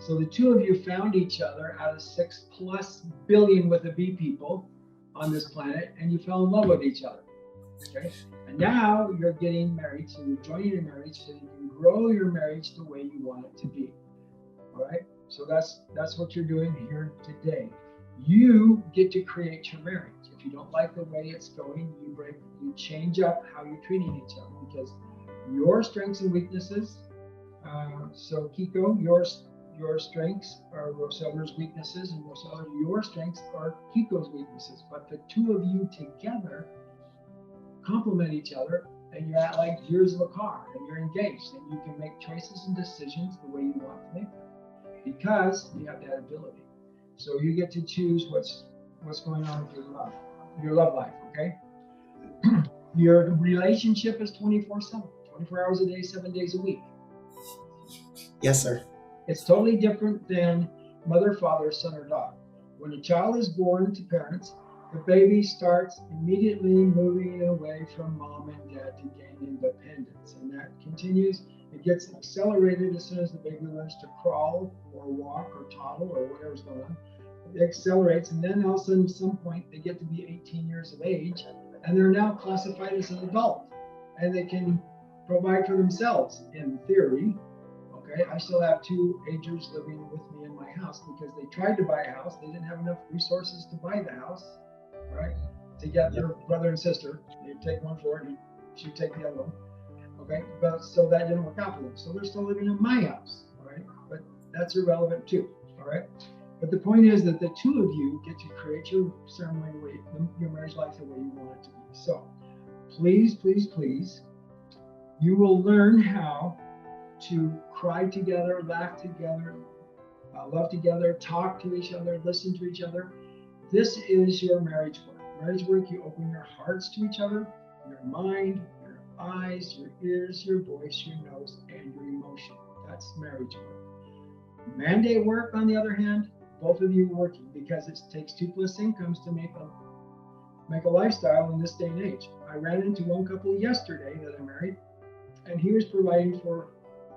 So the two of you found each other out of 6+ billion with a B people on this planet, and you fell in love with each other. Okay, and now you're getting married, so you're joining a marriage so you can grow your marriage the way you want it to be. All right, so that's what you're doing here today. You get to create your marriage. If you don't like the way it's going, you change up how you're treating each other, because your strengths and weaknesses. So Keiko, your strengths are Roseller's weaknesses, and Roseller, your strengths are Keiko's weaknesses. But the two of you together complement each other, and you're at like gears of a car, and you're engaged, and you can make choices and decisions the way you want to make them, because you have that ability. So you get to choose what's going on with your love life. Okay. Your relationship is 24/7, 24 hours a day, 7 days a week. Yes, sir. It's totally different than mother, father, son, or dog. When a child is born to parents, the baby starts immediately moving away from mom and dad to gain independence. And that continues. It gets accelerated as soon as the baby learns to crawl or walk or toddle or whatever's going on. It accelerates, and then all of a sudden, at some point, they get to be 18 years of age, and they're now classified as an adult. And they can provide for themselves, in theory. Okay, I still have 2 agers living with me in my house because they tried to buy a house. They didn't have enough resources to buy the house, right? To get their brother and sister. They'd take one for it, and she'd take the other one. Okay, but so that didn't work out for them. So they're still living in my house, all right? But that's irrelevant too, all right? But the point is that the two of you get to create your ceremony, your marriage life the way you want it to be. So please, please, please, you will learn how to cry together, laugh together, love together, talk to each other, listen to each other. This is your marriage work. Marriage work, you open your hearts to each other, your mind, your eyes, your ears, your voice, your nose, and your emotion. That's marriage work. Mandate work, on the other hand, both of you working, because it takes 2+ incomes to make a lifestyle in this day and age. I ran into one couple yesterday that I married, and he was providing for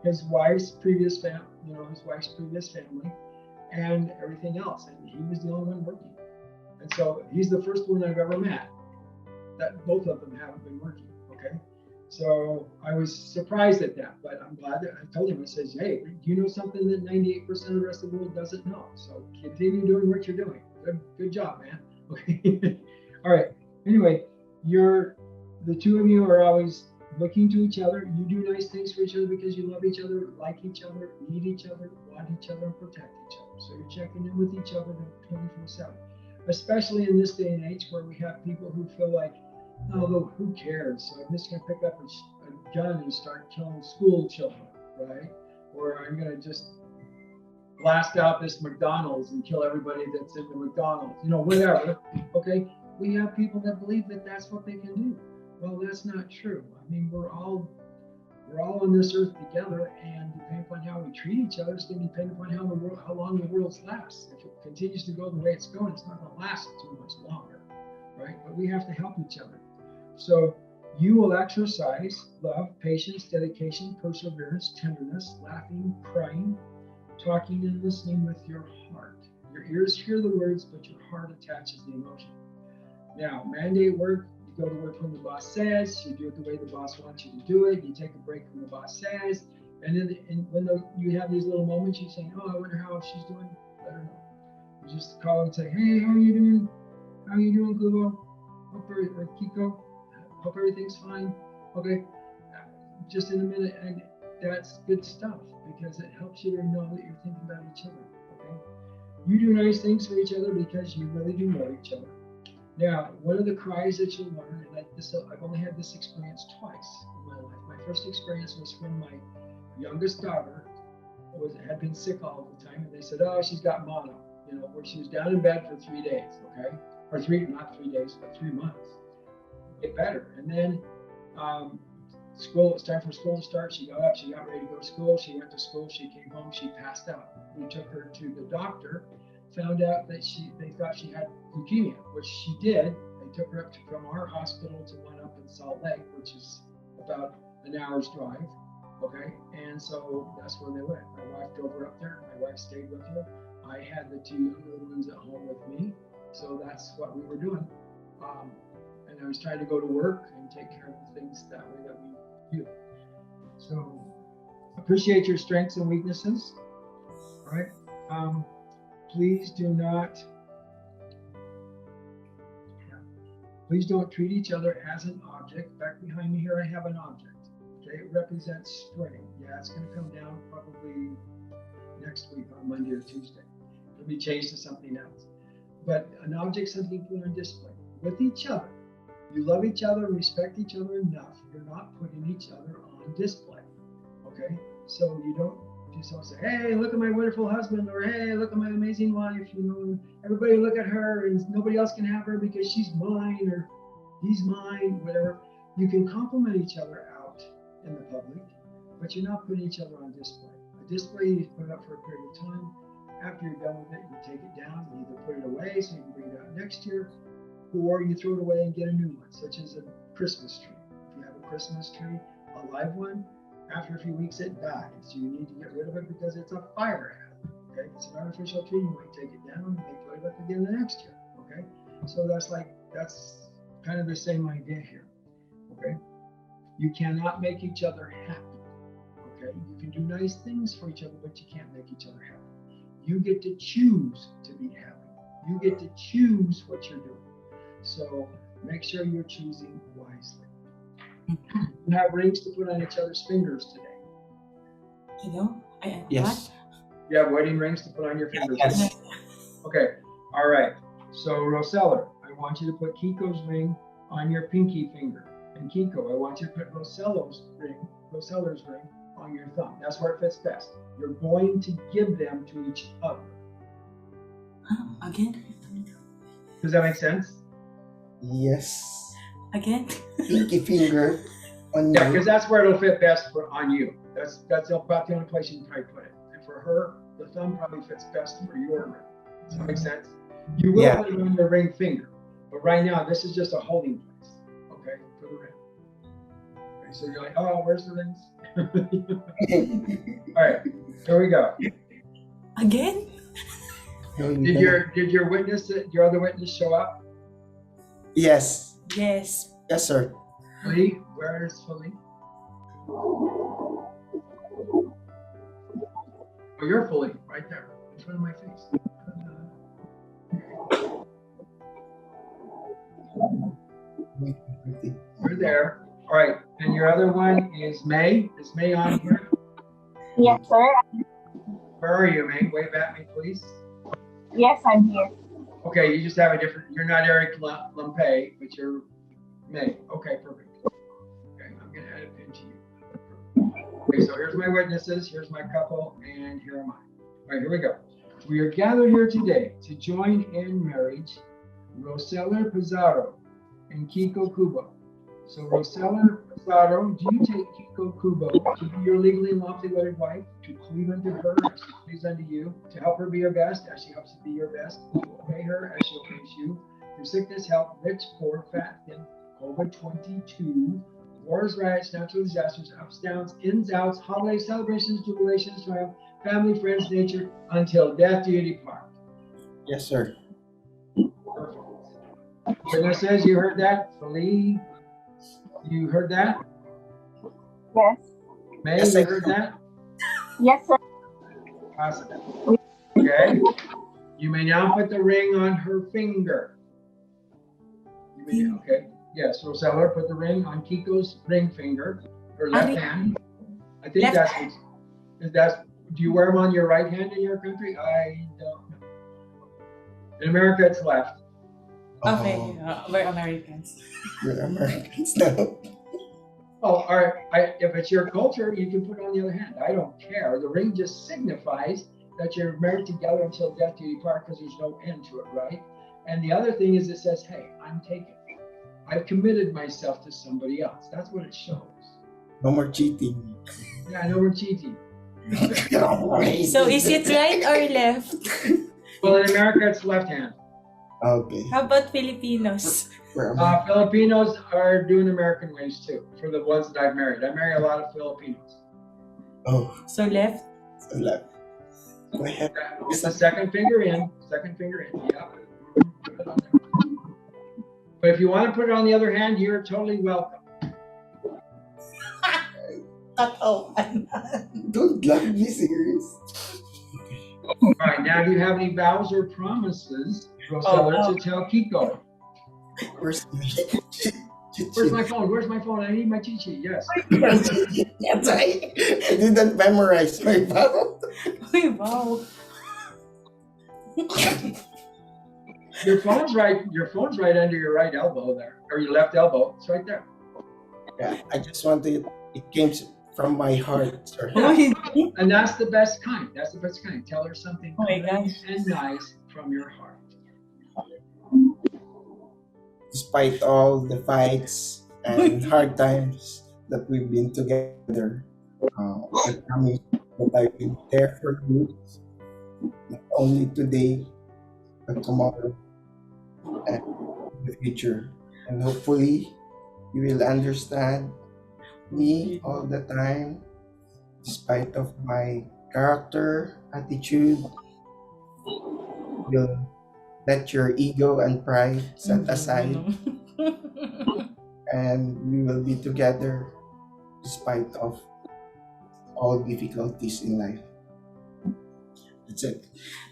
his wife's previous family, and everything else, and he was the only one working. And so he's the first one I've ever met that both of them haven't been working. Okay, so I was surprised at that, but I'm glad that I told him. I says, hey, do you know something that 98% of the rest of the world doesn't know? So continue doing what you're doing. Good job, man. Okay. All right. Anyway, the two of you are always looking to each other. You do nice things for each other because you love each other, like each other, need each other, want each other, and protect each other. So you're checking in with each other 24/7, especially in this day and age where we have people who feel like, oh, who cares? So I'm just going to pick up a gun and start killing school children, right? Or I'm going to just blast out this McDonald's and kill everybody that's in the McDonald's, whatever. Okay, we have people that believe that that's what they can do. Well, that's not true. I mean, we're all on this earth together, and depending upon how we treat each other, it's going to depend upon how long the world lasts. If it continues to go the way it's going, it's not going to last too much longer, right? But we have to help each other. So you will exercise love, patience, dedication, perseverance, tenderness, laughing, crying, talking and listening with your heart. Your ears hear the words, but your heart attaches the emotion. Now, mandate work, you go to work when the boss says, you do it the way the boss wants you to do it, you take a break when the boss says, and then when you have these little moments, you say, oh, I wonder how she's doing, let her know. You just call and say, hey, how are you doing? How are you doing, Google? Or Keiko? Hope everything's fine. Okay, just in a minute, and that's good stuff because it helps you to know that you're thinking about each other. Okay, you do nice things for each other because you really do love each other. Now, one of the cries that you'll learn, and I've only had this experience twice in my life. My first experience was when my youngest daughter had been sick all the time, and they said, oh, she's got mono, where she was down in bed for 3 days, okay? Or not 3 days, but 3 months. Get better. And then it's time for school to start. She got up, she got ready to go to school. She went to school, she came home, she passed out. We took her to the doctor, found out that they thought she had leukemia, which she did. They took her from our hospital to one up in Salt Lake, which is about an hour's drive. Okay, and so that's where they went. My wife drove her up there. My wife stayed with her. I had the two little ones at home with me, so that's what we were doing. And I was trying to go to work and take care of the things that way that we do. So appreciate your strengths and weaknesses. All right. Please don't treat each other as an object. Back behind me here, I have an object. Okay, it represents spring. Yeah, it's going to come down probably next week on Monday or Tuesday. It'll be changed to something else. But an object, something you put on display with each other. You love each other, respect each other enough. You're not putting each other on display. Okay, so you don't just don't say, "Hey, look at my wonderful husband," or "Hey, look at my amazing wife." You know, everybody look at her, and nobody else can have her because she's mine or he's mine. Whatever. You can compliment each other out in the public, but you're not putting each other on display. A display you put up for a period of time. After you're done with it, you take it down. You either put it away so you can bring it out next year, or you throw it away and get a new one, such as a Christmas tree. If you have a Christmas tree, a live one, after a few weeks it dies. So you need to get rid of it because it's a fire hazard. Okay, it's an artificial tree. You might take it down, you may put it up again the next year. Okay, so that's kind of the same idea here. Okay, you cannot make each other happy. Okay, you can do nice things for each other, but you can't make each other happy. You get to choose to be happy. You get to choose what you're doing. So make sure you're choosing wisely. You have rings to put on each other's fingers today. Yes. You have wedding rings to put on your fingers. Yes. Okay. All right. So Roseller, I want you to put Keiko's ring on your pinky finger. And Keiko, I want you to put Roseller's ring on your thumb. That's where it fits best. You're going to give them to each other. Again? Does that make sense? Yes. Again? Pinky finger on Yeah, you. because that's where it'll fit best on you. That's about the only place you can probably put it. And for her, the thumb probably fits best for your ring. Does that make sense? You will put it on your ring finger, but right now this is just a holding place. Okay, for the ring. Okay, so you're like, oh, where's the rings? All right, here we go. Again? Did your other witness show up? Yes. Yes. Yes, sir. Lee, where is Philippe? Oh, you're Philippe, right there, in front of my face. We're there. All right, and your other one is May. Is May on here? Yes, sir. Where are you, May? Wave at me, please. Yes, I'm here. Okay, you just have a different, you're not Eric Lampe, but you're May. Okay, perfect. Okay, I'm going to add a pin to you. Okay, so here's my witnesses, here's my couple, and here am I. All right, here we go. We are gathered here today to join in marriage Roseller Pizarro and Keiko Kubo. So Roseller Pizarro, do you take Keiko Kubo to be your legally and lawfully wedded wife, to cleave unto her as she cleaves unto you, to help her be your best as she helps you be your best, to obey her as she obeys you, through sickness, health, rich, poor, fat, thin, COVID-22, wars, riots, natural disasters, ups, downs, ins, outs, holidays, celebrations, jubilations, triumph, family, friends, nature, until death do you depart? Yes, sir. Perfect. Witnesses, you heard that? Philippe, you heard that? Yes. May, Yes, you I heard do. that? Yes, sir. Awesome. Okay. You may now put the ring on her finger. Okay. Yes, Roseller, put the ring on Keiko's ring finger, her left hand. I think that's. Do you wear them on your right hand in your country? I don't know. In America, it's left. Okay, we're Americans. We're Americans now. Oh, all right. If it's your culture, you can put it on the other hand. I don't care. The ring just signifies that you're married together until death do you depart, because there's no end to it, right? And the other thing is, it says, "Hey, I'm taken. I've committed myself to somebody else." That's what it shows. No more cheating. Yeah, I know we're cheating. So is it right or left? Well, in America, it's left hand. Okay. How about Filipinos? Filipinos are doing American ways too, for the ones that I've married. I marry a lot of Filipinos. Oh, So left. so left. Go ahead. Get the second finger in. Second finger in. Yeah. Put it on there. But if you want to put it on the other hand, you're totally welcome. Don't let me serious. All right. Now, do you have any vows or promises, Roseller, to tell Keiko? Where's my Where's my phone? Where's my phone? I need my cheat sheet. Yes. Yes, I didn't memorize my vow. Uy, wow. Your phone's right. Your phone's right under your right elbow there, or your left elbow. It's right there. Yeah, I just wanted it came from my heart, sir. Uy. And that's the best kind. That's the best kind. Tell her something Oh my kind gosh. and nice from your heart. Despite all the fights and hard times that we've been together, I promise that I will be there for you, not only today, but tomorrow and in the future. And hopefully, you will understand me all the time, despite of my character, attitude. You'll let your ego and pride set aside, and we will be together despite of all difficulties in life. That's it.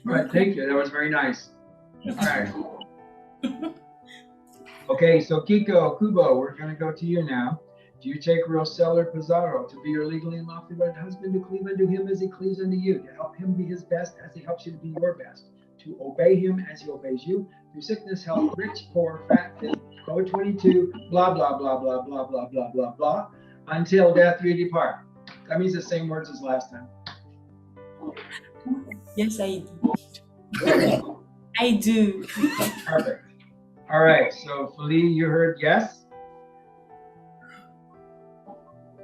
All right. Thank you. That was very nice. All right. Okay. So Keiko, Kubo, we're going to go to you now. Do you take Roseller Pizarro to be your legally and lawfully wedded husband, to cleave unto him as he cleaves unto you, to help him be his best as he helps you to be your best, to obey him as he obeys you, through sickness, health, rich, poor, fat, thin, COVID-22, blah, blah, blah, blah, blah, blah, blah, blah, blah, until death we depart? That means the same words as last time. Yes, I do. I do. Perfect. All right. So Feli, you heard yes?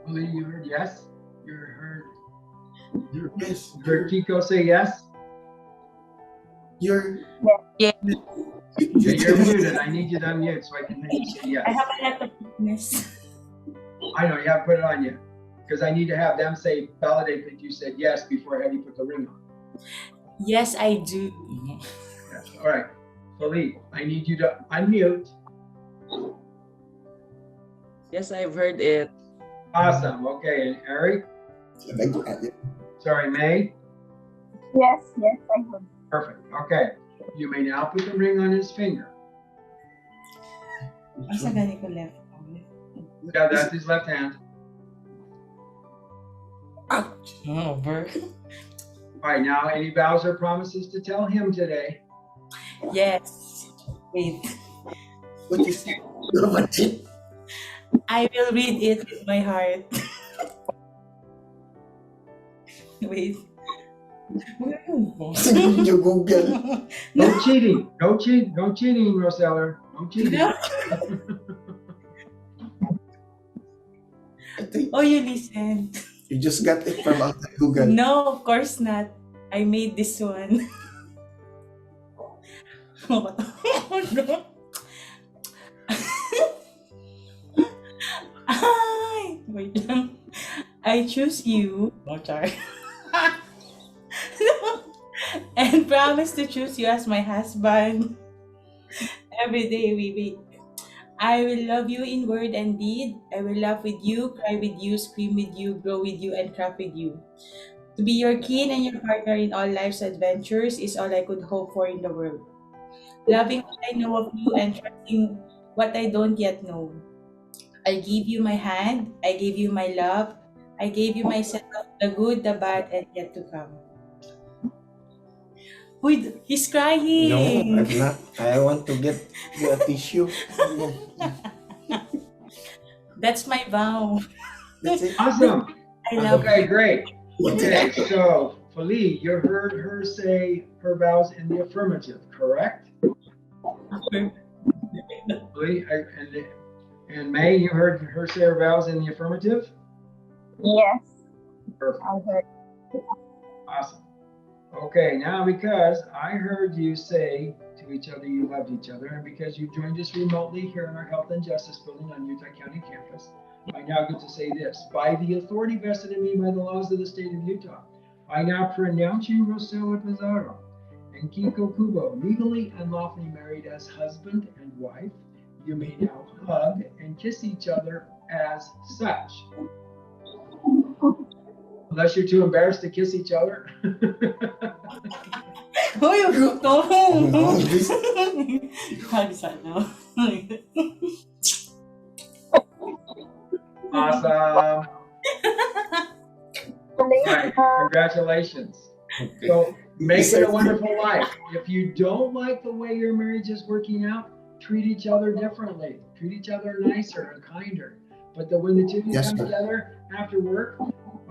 Feli, you heard yes? You Yes, heard Keiko say yes? you're. Yeah. You're muted. I need you to unmute so I can hear you say I yes. have a lot of weakness. I know you have to put it on you because I need to have them say validate that you said yes before I have you put the ring on. Yes, I do. Yes. All right. Feli, I need you to unmute. Yes, I've heard it. Awesome. Okay. And Eric? Sorry, May? Yes, I heard. Perfect. Okay. You may now put the ring on his finger. Asa gani ko left? Yeah, that's his left hand. Oh, bro. All right. Now, any vows or promises to tell him today? Yes. Wait. What is it? I will read it with my heart. Wait. You Google. No cheating. No cheating, Roseller. No cheating. I think Oh, you listen. you just got it from out of Google. No, of course not. I made this one. Oh, no. Ay, wait lang. I choose you. Oh, char. And promise to choose you as my husband. Every day we wait. I will love you in word and deed. I will laugh with you, cry with you, scream with you, grow with you, and craft with you. To be your kin and your partner in all life's adventures is all I could hope for in the world. Loving what I know of you and trusting what I don't yet know. I give you my hand. I gave you my love. I gave you myself, the good, the bad, and yet to come. Uy, he's No, crying. I'm not. I want to get you a tissue. That's my vow. That's it. Awesome. I love Okay, great. What's Okay, it? so Feli, you heard her say her vows in the affirmative, correct? you. Feli, and May, you heard her say her vows in the affirmative? Yes, Perfect. I heard. Awesome. Okay, now because I heard you say to each other you loved each other, and because you joined us remotely here in our Health and Justice Building on Utah County campus, I now get to say this. By the authority vested in me by the laws of the state of Utah, I now pronounce you, Roseller Pizarro and Keiko Kubo, legally and lawfully married as husband and wife. You may now hug and kiss each other as such. Unless you're too embarrassed to kiss each other. Hoy, huwag to. No, this- Hug sana. Awesome. Right. Congratulations. Okay. So make it a wonderful life. If you don't like the way your marriage is working out, treat each other differently. Treat each other nicer and kinder. But when the two of you Yes, come sir. together after work,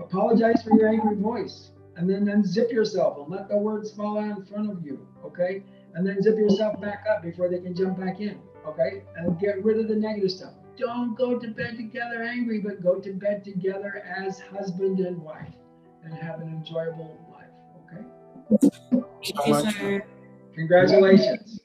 apologize for your angry voice. And then unzip yourself and let the words fall out in front of you. Okay? And then zip yourself back up before they can jump back in. Okay? And get rid of the negative stuff. Don't go to bed together angry, but go to bed together as husband and wife and have an enjoyable life. Okay? Thank you, sir. Congratulations.